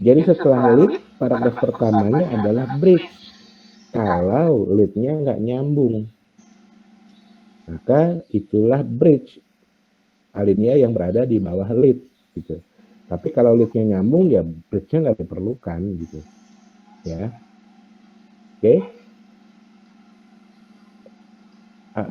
Jadi setelah lead, paragraf pertamanya adalah bridge. Kalau lead-nya nggak nyambung, maka itulah bridge, alinea yang berada di bawah lead gitu. Tapi kalau lead-nya nyambung, ya bridge-nya nggak diperlukan gitu. Ya, oke.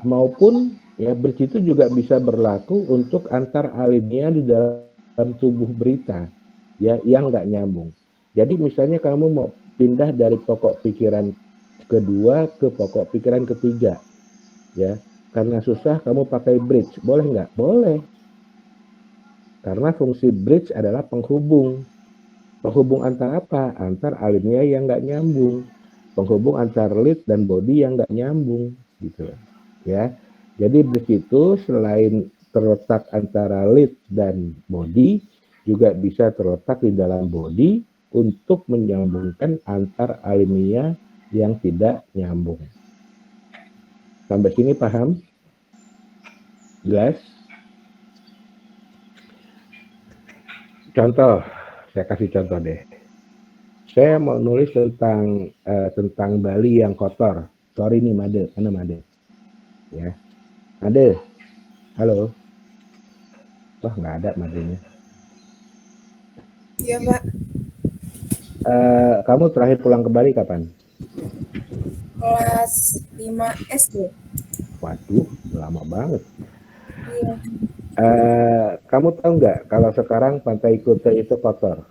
Maupun ya bridge itu juga bisa berlaku untuk antar alinea di dalam tubuh berita ya yang nggak nyambung. Jadi misalnya kamu mau pindah dari pokok pikiran kedua ke pokok pikiran ketiga, ya karena susah kamu pakai bridge, boleh nggak? Boleh, karena fungsi bridge adalah penghubung. Penghubung antar apa? Antar alinea yang nggak nyambung, penghubung antar lead dan body yang nggak nyambung gitu ya. Jadi bridge itu selain terletak antara lead dan body, juga bisa terletak di dalam body untuk menyambungkan antar alinea yang tidak nyambung. Sampai sini paham? Jelas? Contoh, saya kasih contoh deh. Saya mau nulis tentang Bali yang kotor. Sorry nih Made, mana Made? Ya, Made, halo. Wah nggak ada Madenya. Iya, Pak. Kamu terakhir pulang ke Bali kapan? Kelas 5 SD. Waduh, lama banget. Iya. Kamu tahu nggak kalau sekarang Pantai Kuta itu kotor?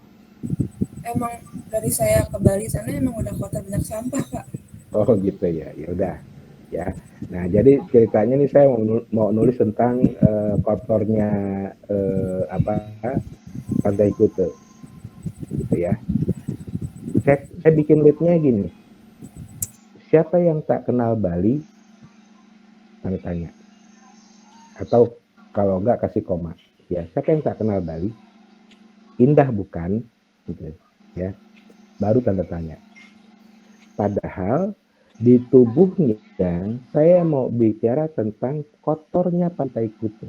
Emang dari saya ke Bali sana emang udah kotor banyak sampah, Pak. Oh gitu ya, ya udah ya. Nah jadi ceritanya nih saya mau nulis tentang kotornya apa Pantai Kuta gitu ya. Saya bikin leadnya gini. Siapa yang tak kenal Bali? Tanda tanya. Atau kalau nggak kasih koma. Ya, siapa yang tak kenal Bali? Indah bukan? Gitu ya. Baru tanda tanya. Padahal di tubuhnya saya mau bicara tentang kotornya Pantai Kuta.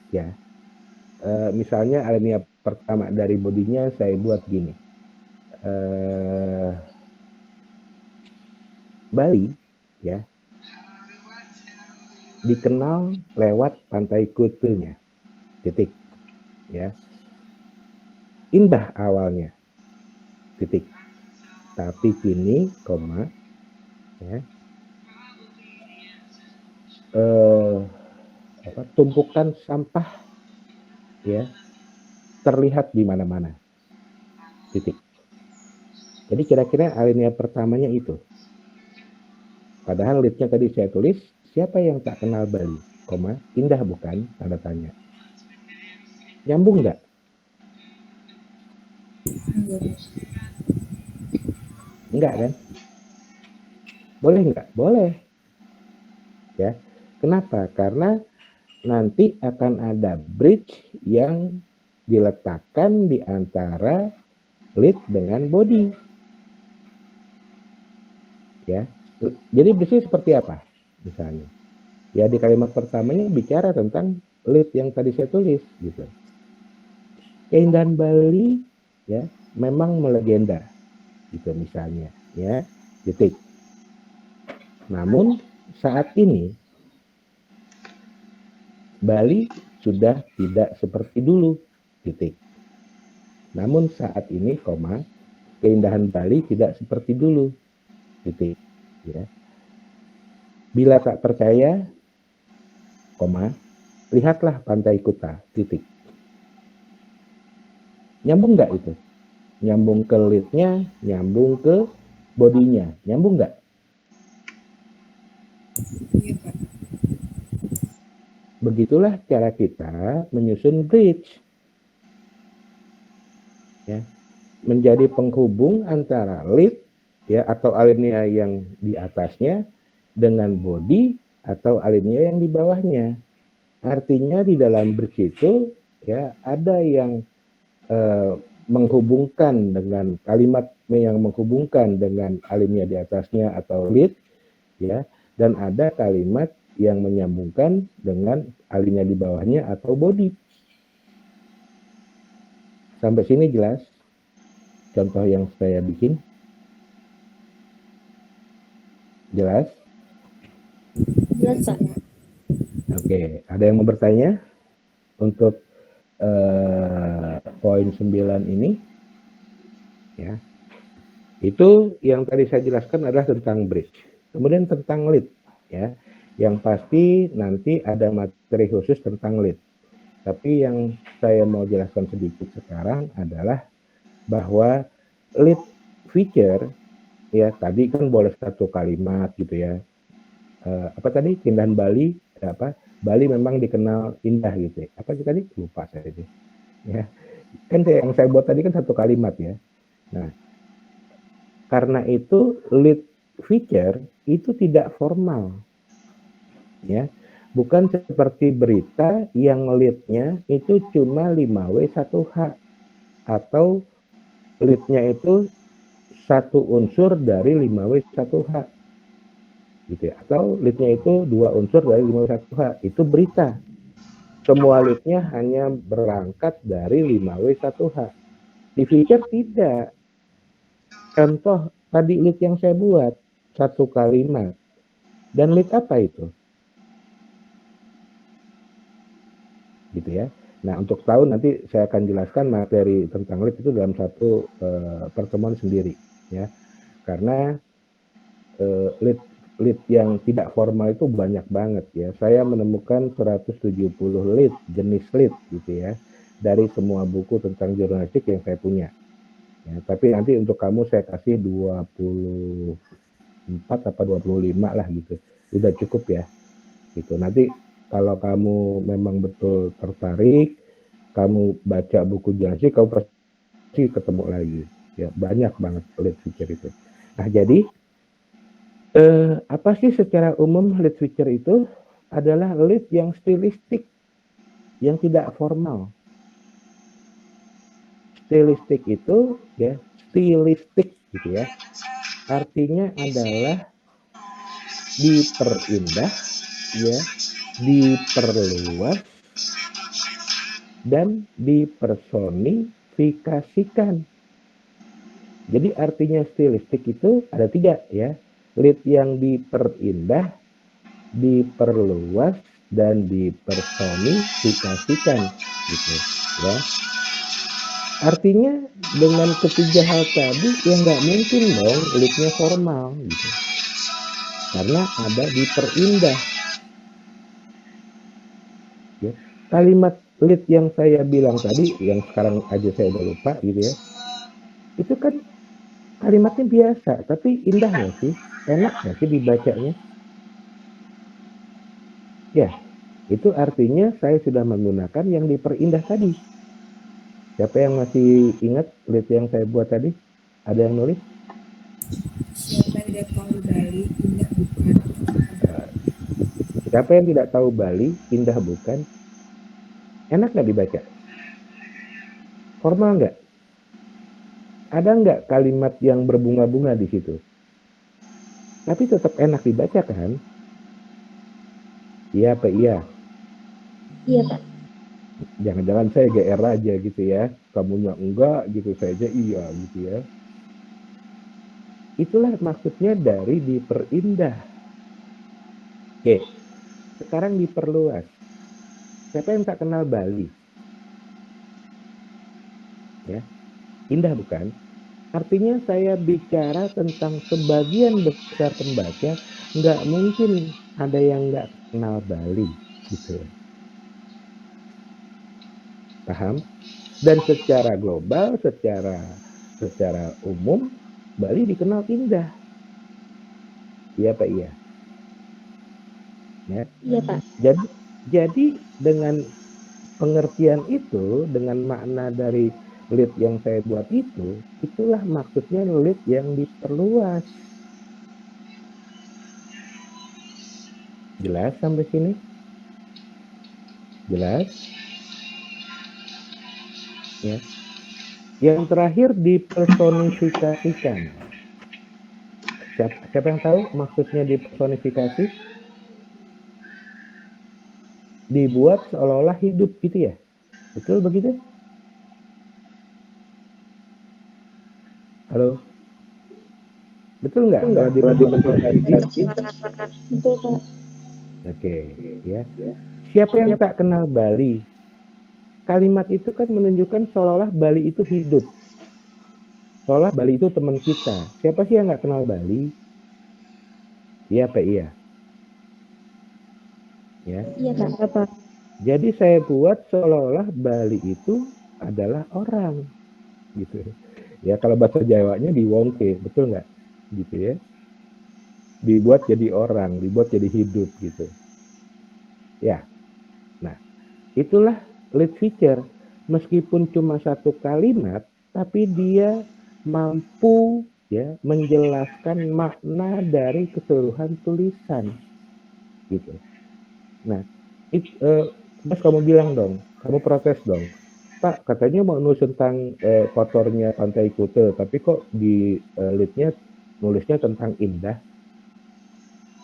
Ya, misalnya alinea pertama dari bodinya saya buat gini. Bali ya dikenal lewat Pantai Kutanya. Titik ya. Indah awalnya. Titik. Tapi kini koma ya. Tumpukan sampah ya terlihat di mana-mana. Titik. Jadi kira-kira alinea pertamanya itu. Padahal leadnya tadi saya tulis, siapa yang tak kenal Bali? Koma, indah bukan? Tanda tanya. Nyambung nggak? Enggak kan? Boleh nggak? Boleh. Ya. Kenapa? Karena nanti akan ada bridge yang diletakkan di antara lead dengan body. Ya. Jadi bridge seperti apa? Misalnya. Ya di kalimat pertamanya bicara tentang lead yang tadi saya tulis gitu. Keindahan Bali ya memang melegenda gitu misalnya ya titik. Namun saat ini Bali sudah tidak seperti dulu titik. Namun saat ini koma keindahan Bali tidak seperti dulu titik ya. Bila tak percaya koma lihatlah Pantai Kuta titik. Nyambung nggak itu? Nyambung ke leadnya, nyambung ke bodinya, nyambung nggak? Iya, Pak. Begitulah cara kita menyusun bridge. Ya, menjadi penghubung antara lead ya atau alinea yang di atasnya dengan body atau alinea yang di bawahnya. Artinya di dalam bridge itu ya ada yang menghubungkan dengan kalimat yang menghubungkan dengan alinea di atasnya atau lead ya, dan ada kalimat yang menyambungkan dengan alinea di bawahnya atau body. Sampai sini jelas contoh yang saya bikin? Jelas? Jelas, Pak. Oke, ada yang mau bertanya untuk poin 9 ini? Ya. Itu yang tadi saya jelaskan adalah tentang bridge. Kemudian tentang lead, ya. Yang pasti nanti ada materi khusus tentang lead. Tapi yang saya mau jelaskan sedikit sekarang adalah bahwa lead feature, ya tadi kan boleh satu kalimat gitu ya. Apa tadi? Keindahan Bali, apa? Bali memang dikenal indah gitu ya. Apa sih tadi? Lupa saya itu. Ya. Kan yang saya buat tadi kan satu kalimat ya. Nah, karena itu lead feature itu tidak formal, ya. Bukan seperti berita yang lead-nya itu cuma 5W 1H atau lead-nya itu satu unsur dari 5W 1H gitu ya. Atau lead-nya itu 2 unsur dari 5W 1H. Itu berita. Semua lead-nya hanya berangkat dari 5W 1H. Di feature tidak. Contoh tadi lead yang saya buat, satu kalimat. Dan lead apa itu? Gitu ya. Nah, untuk tahu nanti saya akan jelaskan materi tentang lead itu dalam satu pertemuan sendiri, ya. Karena lead yang tidak formal itu banyak banget ya. Saya menemukan 170 lead, jenis lead gitu ya, dari semua buku tentang jurnalistik yang saya punya. Ya, tapi nanti untuk kamu saya kasih 24 atau 25 lah gitu. Udah cukup ya. Gitu. Nanti kalau kamu memang betul tertarik, kamu baca buku jurnalistik, kamu pasti ketemu lagi. Ya, banyak banget lead feature itu. Nah, jadi apa sih secara umum lead feature itu? Adalah lead yang stilistik, yang tidak formal. Stilistik itu ya, stilistik gitu ya. Artinya adalah diperindah, ya, diperluas dan dipersonifikasikan. Jadi artinya stilistik itu ada 3 ya. Lead yang diperindah, diperluas dan dipersonifikasikan gitu ya. Artinya dengan ketiga hal tadi ya nggak mungkin dong leadnya formal gitu. Karena ada diperindah. Ya. Kalimat lead yang saya bilang tadi, yang sekarang aja saya udah lupa gitu ya. Itu kan kalimatnya biasa, tapi indah nggak sih? Enak nggak sih dibacanya? Ya, itu artinya saya sudah menggunakan yang diperindah tadi. Siapa yang masih ingat lead yang saya buat tadi? Ada yang nulis? Siapa yang tidak tahu Bali, indah bukan? Siapa yang tidak tahu Bali, indah bukan? Enak nggak dibaca? Formal nggak? Ada nggak kalimat yang berbunga-bunga di situ? Tapi tetap enak dibaca kan? Iya apa iya? Iya, Pak. Jangan-jangan saya GR aja gitu ya. Kamunya enggak gitu, saya aja iya gitu ya. Itulah maksudnya dari diperindah. Oke, sekarang diperluas. Siapa yang tak kenal Bali? Ya, indah bukan? Artinya saya bicara tentang sebagian besar pembaca, nggak mungkin ada yang nggak kenal Bali, gitu. Paham? Dan secara global, secara umum, Bali dikenal indah. Iya Pak iya. Ya. Iya, Pak. Jadi dengan pengertian itu, dengan makna dari lead yang saya buat itu, itulah maksudnya lead yang diperluas. Jelas sampai sini? Jelas? Ya. Yang terakhir dipersonifikasikan. Siapa yang tahu maksudnya dipersonifikasi? Dibuat seolah-olah hidup gitu ya? Betul begitu? Halo, betul nggak kalau di Betul, Pak. Oke, ya. Siapa yang tak kenal Bali? Kalimat itu kan menunjukkan seolah-olah Bali itu hidup. Seolah Bali itu teman kita. Siapa sih yang nggak kenal Bali? Iya, Pak, iya. Ya. Iya, Pak. Jadi saya buat seolah-olah Bali itu adalah orang, gitu. Ya, kalau bahasa Jawanya diwongke, betul nggak? Gitu ya. Dibuat jadi orang, dibuat jadi hidup, gitu. Ya. Nah, itulah lead feature. Meskipun cuma satu kalimat, tapi dia mampu ya menjelaskan makna dari keseluruhan tulisan, gitu. Nah, Mas kamu bilang dong, kamu protes dong, Pak, katanya mau nulis tentang kotornya Pantai Kute, tapi kok di leadnya nulisnya tentang indah.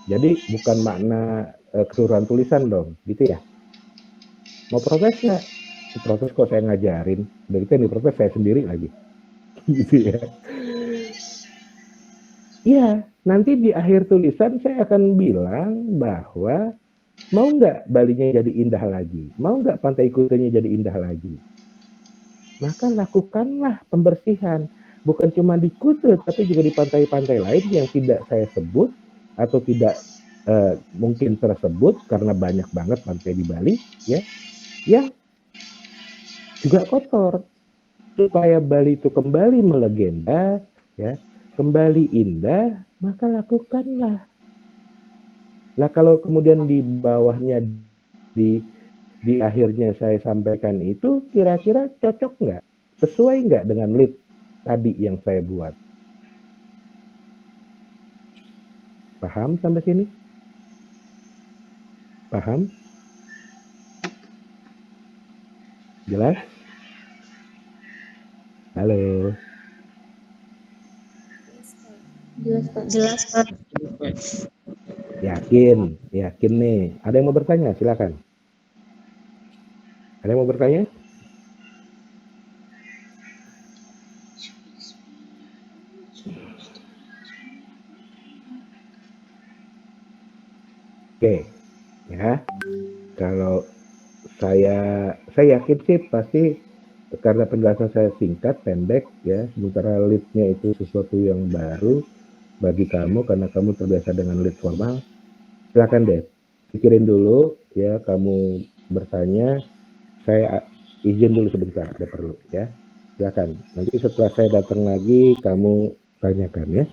Jadi bukan makna keseluruhan tulisan dong, gitu ya? Mau protes nggak? Protes kok saya ngajarin, udah gitu yang diprotes saya sendiri lagi, gitu ya? Iya, nanti di akhir tulisan saya akan bilang bahwa mau nggak Balinya jadi indah lagi? Mau nggak Pantai Kutenya jadi indah lagi? Maka lakukanlah pembersihan. Bukan cuma di Kute, tapi juga di pantai-pantai lain yang tidak saya sebut atau tidak mungkin tersebut karena banyak banget pantai di Bali, ya, yang juga kotor. Supaya Bali itu kembali melegenda, ya, kembali indah, maka lakukanlah. Nah, kalau kemudian di bawahnya di akhirnya saya sampaikan itu kira-kira cocok nggak? Sesuai nggak dengan lead tadi yang saya buat? Paham sampai sini? Paham? Jelas? Halo? Jelas, Pak. Yakin? Yakin nih. Ada yang mau bertanya? Silakan. Ada yang mau bertanya? Oke, ya. Kalau saya yakin sih pasti karena penjelasan saya singkat, pendek, ya. Sementara lead-nya itu sesuatu yang baru bagi kamu karena kamu terbiasa dengan lead formal. Silakan deh, pikirin dulu, ya. Kamu bertanya, saya izin dulu sebentar, ada perlu, ya. Silakan. Nanti setelah saya datang lagi, kamu tanyakan, ya.